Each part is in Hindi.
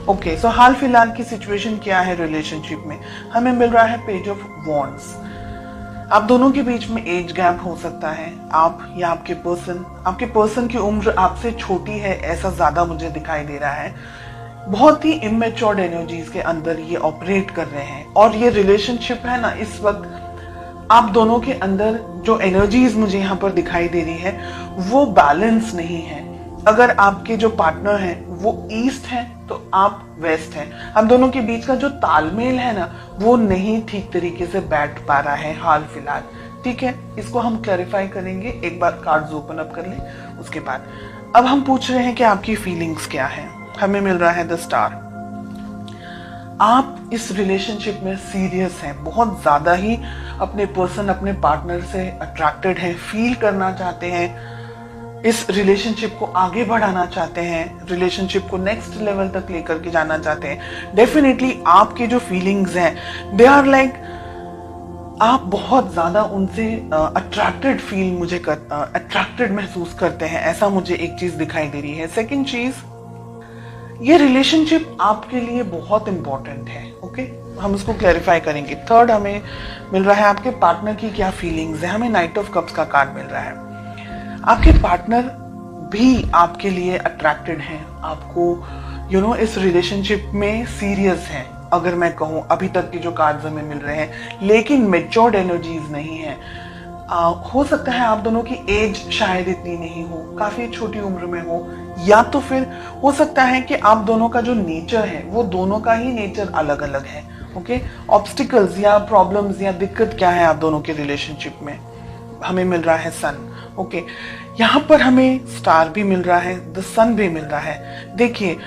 ओके, सो हाल फिलहाल की सिचुएशन क्या है रिलेशनशिप में? हमें मिल रहा है पेज ऑफ वॉन्ड्स। आप दोनों के बीच में एज गैप हो सकता है। आप या आपके पर्सन की उम्र आपसे छोटी है, ऐसा ज्यादा मुझे दिखाई दे रहा है। बहुत ही इमेच्योर्ड एनर्जीज के अंदर ये ऑपरेट कर रहे हैं, और ये रिलेशनशिप है ना, इस वक्त आप दोनों के अंदर जो एनर्जीज मुझे यहाँ पर दिखाई दे रही है वो बैलेंस नहीं है। अगर आपके जो पार्टनर हैं वो ईस्ट है तो आप वेस्ट हैं। हम दोनों के बीच का जो तालमेल है ना, वो नहीं ठीक तरीके से बैठ पा रहा है हाल फिलहाल। ठीक है, इसको हम क्लैरिफाई करेंगे। एक बार कार्ड्स ओपन अप कर ले, उसके बाद अब हम पूछ रहे हैं कि आपकी फीलिंग्स क्या है। हमें मिल रहा है द स्टार। आप इस रिलेशनशिप में सीरियस हैं, बहुत ज्यादा ही अपने अपने पार्टनर से अट्रैक्टेड हैं, फील करना चाहते हैं, इस रिलेशनशिप को आगे बढ़ाना चाहते हैं, रिलेशनशिप को नेक्स्ट लेवल तक लेकर के जाना चाहते हैं। डेफिनेटली आपकी जो फीलिंग्स हैं दे आर लाइक, आप बहुत ज्यादा उनसे अट्रैक्टेड महसूस करते हैं, ऐसा मुझे एक चीज दिखाई दे रही है। सेकंड चीज, ये रिलेशनशिप आपके लिए बहुत इंपॉर्टेंट है। ओके, हम इसको क्लैरिफाई करेंगे। थर्ड, हमें मिल रहा है आपके पार्टनर की क्या फीलिंग्स है। हमें नाइट ऑफ कप्स का कार्ड मिल रहा है। आपके पार्टनर भी आपके लिए अट्रैक्टेड हैं, आपको इस रिलेशनशिप में सीरियस हैं। अगर मैं कहूं, अभी तक के जो कार्ड्स हमें मिल रहे हैं, लेकिन मेच्योर्ड एनर्जीज नहीं है। हो सकता है आप दोनों की एज शायद इतनी नहीं हो, काफी छोटी उम्र में हो, या तो फिर हो सकता है कि आप दोनों का जो नेचर है वो दोनों का ही नेचर अलग अलग है। ओके, ऑब्स्टिकल्स या प्रॉब्लम्स या दिक्कत क्या है आप दोनों के रिलेशनशिप में? हमें मिल रहा है सन। ओके, यहाँ पर हमें स्टार भी मिल रहा है, द सन भी मिल रहा है। देखिए,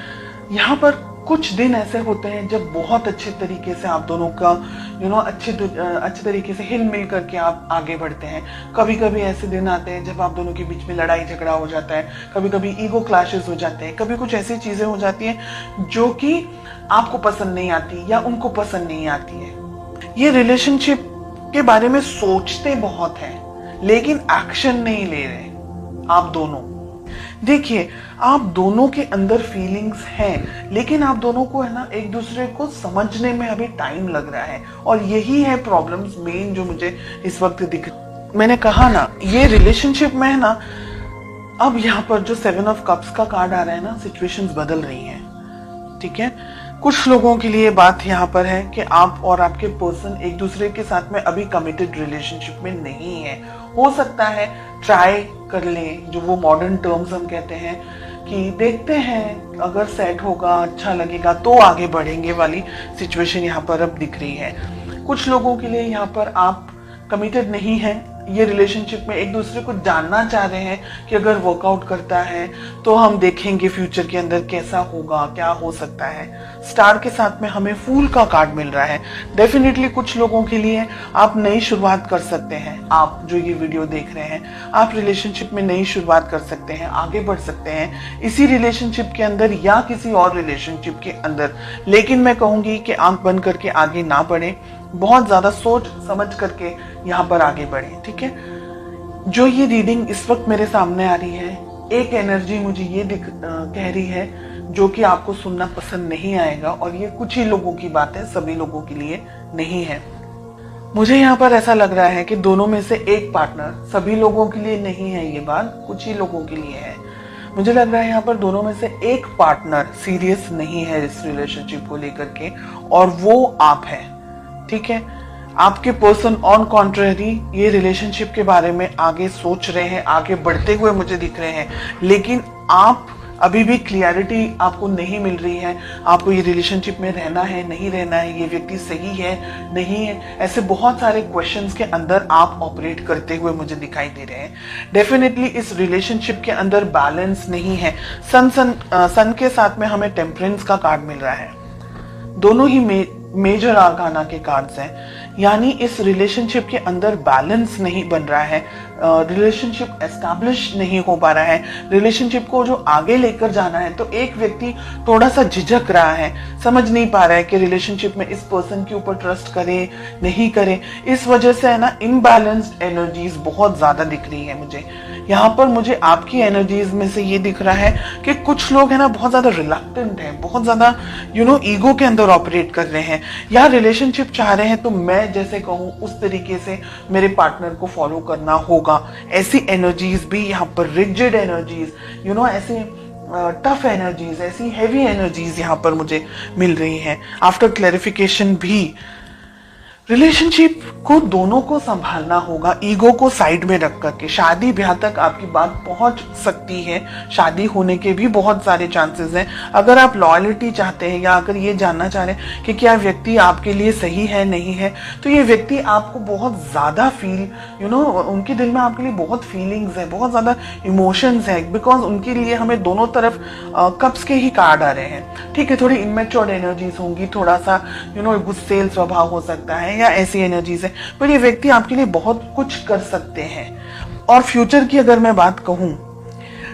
यहाँ पर कुछ दिन ऐसे होते हैं जब बहुत अच्छे तरीके से आप दोनों का अच्छे तरीके से हिल मिल करके आप आगे बढ़ते हैं। कभी कभी ऐसे दिन आते हैं जब आप दोनों के बीच में लड़ाई झगड़ा हो जाता है, कभी कभी ईगो क्लैशेस हो जाते हैं, कभी कुछ ऐसी चीजें हो जाती हैं जो कि आपको पसंद नहीं आती या उनको पसंद नहीं आती है। ये रिलेशनशिप के बारे में सोचते बहुत हैं लेकिन एक्शन नहीं ले रहे आप दोनों। देखिए, आप दोनों के अंदर फीलिंग्स हैं, लेकिन आप दोनों को है ना एक दूसरे को समझने में अभी टाइम लग रहा है, और यही है प्रॉब्लम्स मेन जो मुझे इस वक्त दिख। मैंने कहा ना, ये रिलेशनशिप में है ना, अब यहाँ पर जो 7 ऑफ कप्स का कार्ड आ रहा है ना, सिचुएशंस बदल रही हैं। ठीक है, कुछ लोगों के लिए बात यहाँ पर है कि आप और आपके पर्सन एक दूसरे के साथ में अभी कमिटेड रिलेशनशिप में नहीं है। हो सकता है ट्राई कर लें, जो वो मॉडर्न टर्म्स हम कहते हैं कि देखते हैं अगर सेट होगा, अच्छा लगेगा तो आगे बढ़ेंगे वाली सिचुएशन यहाँ पर अब दिख रही है। कुछ लोगों के लिए यहाँ पर आप कमिटेड नहीं है, ये रिलेशनशिप में एक दूसरे को जानना चाह रहे हैं कि अगर वर्कआउट करता है तो हम देखेंगे फ्यूचर के अंदर कैसा होगा, क्या हो सकता है। स्टार के साथ में हमें फूल का कार्ड मिल रहा है। डेफिनेटली कुछ लोगों के लिए आप नई शुरुआत कर सकते हैं। आप जो ये वीडियो देख रहे हैं, आप रिलेशनशिप में नई शुरुआत कर सकते हैं, आगे बढ़ सकते हैं इसी रिलेशनशिप के अंदर या किसी और रिलेशनशिप के अंदर। लेकिन मैं कहूंगी कि आंख बंद करके आगे ना बढ़े, बहुत ज्यादा सोच समझ करके यहाँ पर आगे बढ़े। ठीक है, जो ये रीडिंग इस वक्त मेरे सामने आ रही है, एक एनर्जी मुझे ये कह रही है जो कि आपको सुनना पसंद नहीं आएगा, और ये कुछ ही लोगों की बात है, सभी लोगों के लिए नहीं है। मुझे यहाँ पर ऐसा लग रहा है कि दोनों में से एक पार्टनर, सभी लोगों के लिए नहीं है ये बात, कुछ ही लोगों के लिए है। मुझे लग रहा है यहाँ पर दोनों में से एक पार्टनर सीरियस नहीं है इस रिलेशनशिप को लेकर के, और वो आप है। ठीक है, आपके पर्सन ऑन कॉन्ट्रेरी ये रिलेशनशिप के बारे में आगे सोच रहे हैं, आगे बढ़ते हुए मुझे दिख रहे हैं, लेकिन आप अभी भी क्लियरिटी आपको नहीं मिल रही है। आपको ये रिलेशनशिप में रहना है, नहीं रहना है, ये व्यक्ति सही है, नहीं है, ऐसे बहुत सारे क्वेश्चंस के अंदर आप ऑपरेट करते हुए मुझे दिखाई दे रहे हैं। डेफिनेटली इस रिलेशनशिप के अंदर बैलेंस नहीं है। सन के साथ में हमें टेम्परेंस का कार्ड मिल रहा है। दोनों ही मेजर आर्काना के कार्ड्स हैं, यानी इस रिलेशनशिप के अंदर बैलेंस नहीं बन रहा है, रिलेशनशिप एस्टैब्लिश नहीं हो पा रहा है। रिलेशनशिप को जो आगे लेकर जाना है तो एक व्यक्ति थोड़ा सा झिझक रहा है, समझ नहीं पा रहा है कि रिलेशनशिप में इस पर्सन के ऊपर ट्रस्ट करे नहीं करे। इस वजह से है ना इनबैलेंस्ड एनर्जीज बहुत ज्यादा दिख रही है मुझे। यहाँ पर मुझे आपकी एनर्जीज में से ये दिख रहा है कि कुछ लोग है ना बहुत ज्यादा रिलक्टेंट हैं, बहुत ज्यादा ईगो के अंदर ऑपरेट कर रहे हैं, या रिलेशनशिप चाह रहे हैं तो मैं जैसे कहूँ उस तरीके से मेरे पार्टनर को फॉलो करना होगा। ऐसी एनर्जीज भी यहाँ पर, रिजिड एनर्जीज, ऐसी टफ एनर्जीज, ऐसी हैवी एनर्जीज यहाँ पर मुझे मिल रही हैं। आफ्टर क्लैरिफिकेशन भी रिलेशनशिप को दोनों को संभालना होगा, ईगो को साइड में रख करके। शादी ब्याह तक आपकी बात पहुंच सकती है, शादी होने के भी बहुत सारे चांसेस हैं। अगर आप लॉयल्टी चाहते हैं या अगर ये जानना चाह रहे हैं कि क्या व्यक्ति आपके लिए सही है नहीं है, तो ये व्यक्ति आपको बहुत ज्यादा उनके दिल में आपके लिए बहुत फीलिंग्स है, बहुत ज्यादा इमोशंस है, बिकॉज उनके लिए हमें दोनों तरफ कप्स के ही कार्ड आ रहे हैं। ठीक है, थोड़ी इमेच्योर एनर्जीज होंगी, थोड़ा सा गुस्सेल स्वभाव हो सकता है या ऐसी एनर्जीज है, पर ये व्यक्ति आपके लिए बहुत कुछ कर सकते हैं। और फ्यूचर की अगर मैं बात कहूं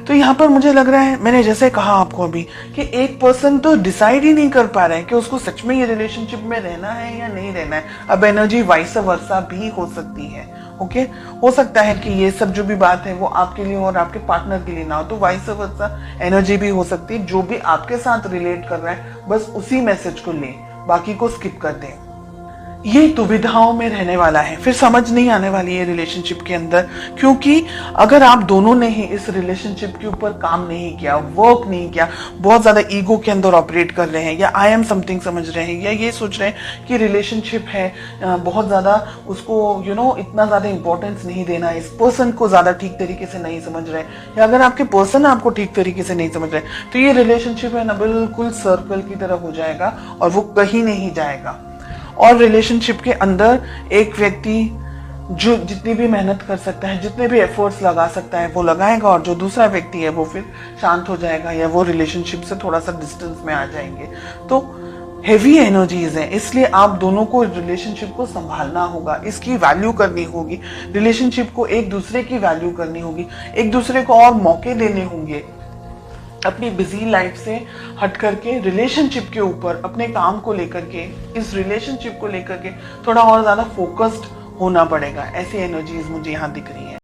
तो यहाँ पर मुझे लग रहा है, मैंने जैसे कहा आपको अभी, कि एक पर्सन तो डिसाइड ही नहीं कर पा रहा है कि उसको सच में ये रिलेशनशिप में रहना है या नहीं रहना है। अब एनर्जी वाइस वर्सा भी हो सकती है। ओके, हो सकता है कि ये सब जो भी बात है वो आपके लिए और आपके पार्टनर के लिए ना हो, तो वाइस वर्सा एनर्जी भी हो सकती है। जो भी आपके साथ रिलेट कर रहा है बस उसी मैसेज को लें, बाकी को स्किप कर दें। ये दुविधाओं में रहने वाला है, फिर समझ नहीं आने वाली है रिलेशनशिप के अंदर, क्योंकि अगर आप दोनों ने ही इस रिलेशनशिप के ऊपर काम नहीं किया, वर्क नहीं किया, बहुत ज्यादा ईगो के अंदर ऑपरेट कर रहे हैं, या आई एम समथिंग समझ रहे हैं, या ये सोच रहे हैं कि रिलेशनशिप है, बहुत ज्यादा उसको इतना ज्यादा इंपॉर्टेंस नहीं देना, इस पर्सन को ज्यादा ठीक तरीके से नहीं समझ रहे, या अगर आपके पर्सन आपको ठीक तरीके से नहीं समझ रहे, तो ये रिलेशनशिप है ना बिल्कुल सर्कल की तरह हो जाएगा और वो कहीं नहीं जाएगा। और रिलेशनशिप के अंदर एक व्यक्ति जो जितनी भी मेहनत कर सकता है, जितने भी एफर्ट्स लगा सकता है वो लगाएगा, और जो दूसरा व्यक्ति है वो फिर शांत हो जाएगा या वो रिलेशनशिप से थोड़ा सा डिस्टेंस में आ जाएंगे। तो हेवी एनर्जीज है, इसलिए आप दोनों को रिलेशनशिप को संभालना होगा, इसकी वैल्यू करनी होगी, रिलेशनशिप को एक दूसरे की वैल्यू करनी होगी, एक दूसरे को और मौके देने होंगे। अपनी बिजी लाइफ से हट करके रिलेशनशिप के ऊपर, अपने काम को लेकर के, इस रिलेशनशिप को लेकर के थोड़ा और ज्यादा फोकस्ड होना पड़ेगा। ऐसी एनर्जीज मुझे यहाँ दिख रही है।